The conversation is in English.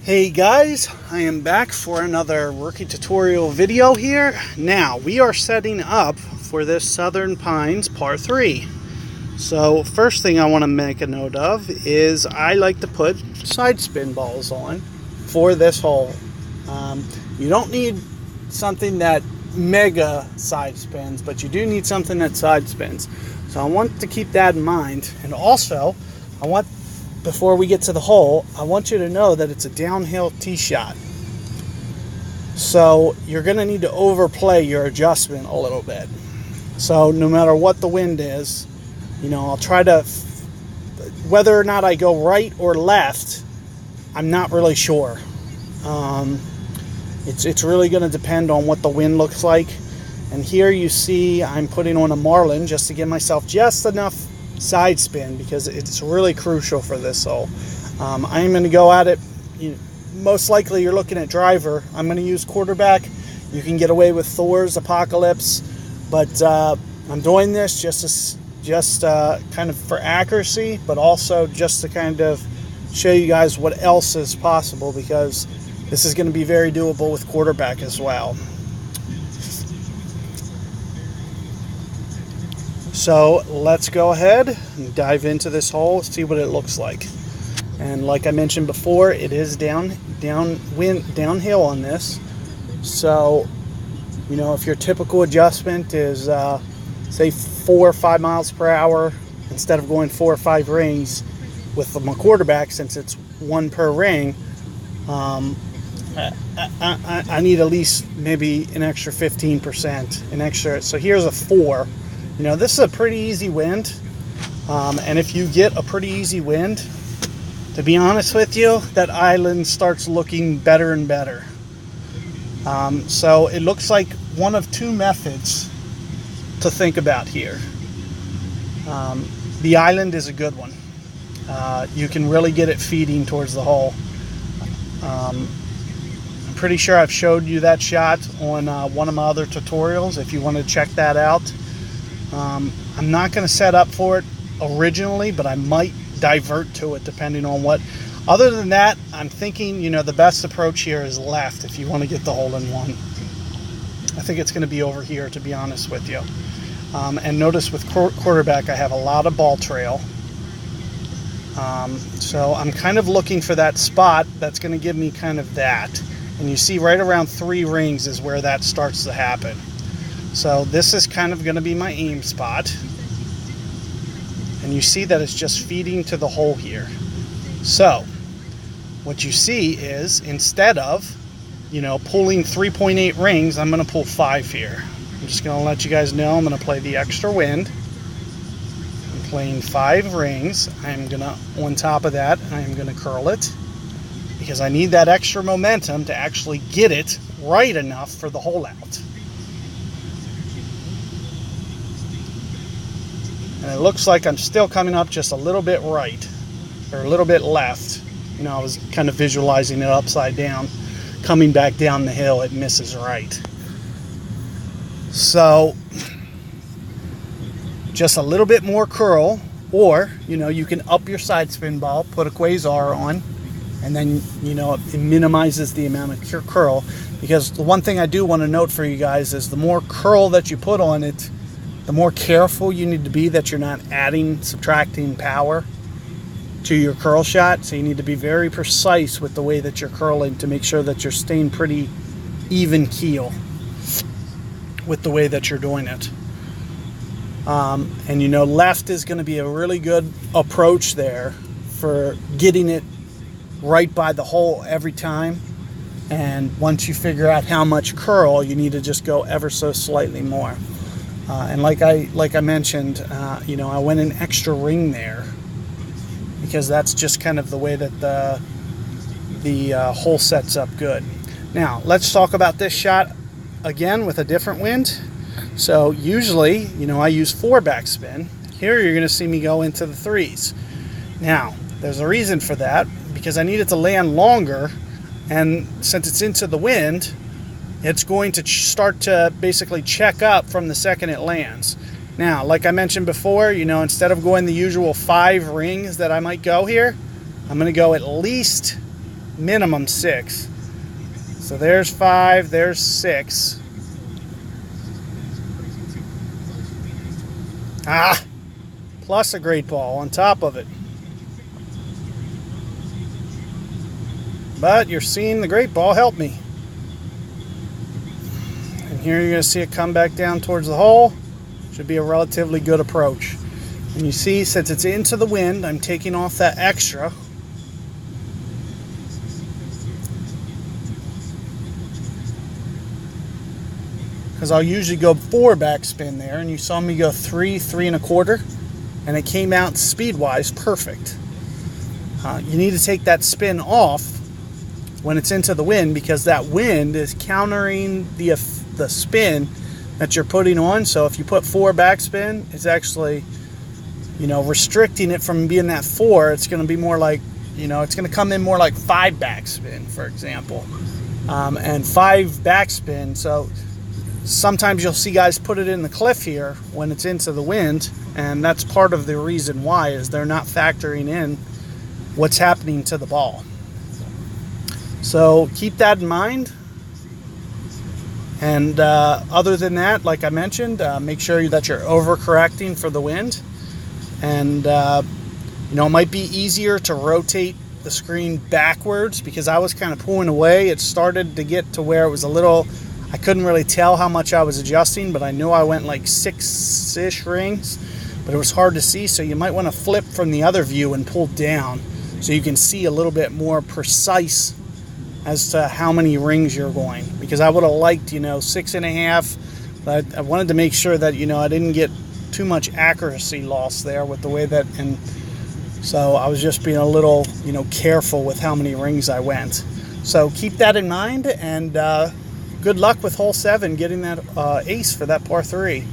Hey guys, I am back for another rookie tutorial video here. Now, we are setting up for this Southern Pines Par 3. So, first thing I want to make a note of is I like to put side spin balls on for this hole. You don't need something that mega side spins, but you do need something that side spins. So I want to keep that in mind. And also, before we get to the hole, I want you to know that it's a downhill tee shot. So you're going to need to overplay your adjustment a little bit. So no matter what the wind is, I'll try to, whether or not I go right or left, I'm not really sure. It's really going to depend on what the wind looks like. And here you see I'm putting on a Marlin just to give myself just enough side spin because it's really crucial for this hole. I'm going to go at it. Most likely you're looking at driver. I'm going to use quarterback. You can get away with Thor's Apocalypse, but I'm doing this just kind of for accuracy, but also just to kind of show you guys what else is possible, because this is going to be very doable with quarterback as well. So let's go ahead and dive into this hole, see what it looks like. And like I mentioned before, it is downhill on this. So, if your typical adjustment is, say, 4 or 5 miles per hour, instead of going 4 or 5 rings with my quarterback, since it's 1 per ring, I need at least maybe an extra 15%, So here's a 4. This is a pretty easy wind, and if you get a pretty easy wind, to be honest with you, that island starts looking better and better. So it looks like one of 2 methods to think about here. The island is a good one. You can really get it feeding towards the hole. I'm pretty sure I've showed you that shot on one of my other tutorials if you want to check that out. I'm not going to set up for it originally, but I might divert to it depending on what. Other than that, I'm thinking, the best approach here is left if you want to get the hole in one. I think it's going to be over here, to be honest with you. And notice with quarterback, I have a lot of ball trail. So I'm kind of looking for that spot that's going to give me kind of that. And you see right around 3 rings is where that starts to happen. So this is kind of going to be my aim spot. And you see that it's just feeding to the hole here. So what you see is, instead of, pulling 3.8 rings, I'm going to pull 5 here. I'm just going to let you guys know I'm going to play the extra wind. I'm playing 5 rings. I'm going to, on top of that, I'm going to curl it, because I need that extra momentum to actually get it right enough for the hole out. And it looks like I'm still coming up just a little bit right, or a little bit left. I was kind of visualizing it upside down. Coming back down the hill, it misses right. So, just a little bit more curl, or, you can up your side spin ball, put a Quasar on, and then, it minimizes the amount of curl. Because the one thing I do want to note for you guys is the more curl that you put on it, the more careful you need to be that you're not adding, subtracting power to your curl shot. So you need to be very precise with the way that you're curling to make sure that you're staying pretty even keel with the way that you're doing it. And left is going to be a really good approach there for getting it right by the hole every time. And once you figure out how much curl, you need to just go ever so slightly more. And like I mentioned, I went an extra ring there because that's just kind of the way that the hole sets up good. Now, let's talk about this shot again with a different wind. So usually, I use 4 backspin. Here you're going to see me go into the 3s. Now, there's a reason for that, because I need it to land longer, and since it's into the wind, it's going to start to basically check up from the second it lands. Now, like I mentioned before, instead of going the usual 5 rings that I might go here, I'm going to go at least minimum 6. So there's 5, there's 6. Plus a great ball on top of it. But you're seeing the great ball help me. And here you're going to see it come back down towards the hole. Should be a relatively good approach. And you see, since it's into the wind, I'm taking off that extra. Because I'll usually go 4 backspin there, and you saw me go 3, 3 1/4, and it came out speed-wise perfect. You need to take that spin off when it's into the wind, because that wind is countering the spin that you're putting on. So if you put 4 backspin, it's actually, restricting it from being that 4. It's going to be more like, it's going to come in more like 5 backspin, for example, and 5 backspin. So sometimes you'll see guys put it in the cliff here when it's into the wind, and that's part of the reason why, is they're not factoring in what's happening to the ball. So keep that in mind. And other than that, like I mentioned, make sure that you're overcorrecting for the wind. And it might be easier to rotate the screen backwards, because I was kind of pulling away. It started to get to where it was a little, I couldn't really tell how much I was adjusting, but I knew I went like 6-ish rings, but it was hard to see. So you might want to flip from the other view and pull down so you can see a little bit more precise as to how many rings you're going, because I would have liked 6.5, but I wanted to make sure that I didn't get too much accuracy loss there with the way that, and so I was just being a little careful with how many rings I went. So keep that in mind, and good luck with hole 7 getting that ace for that par 3.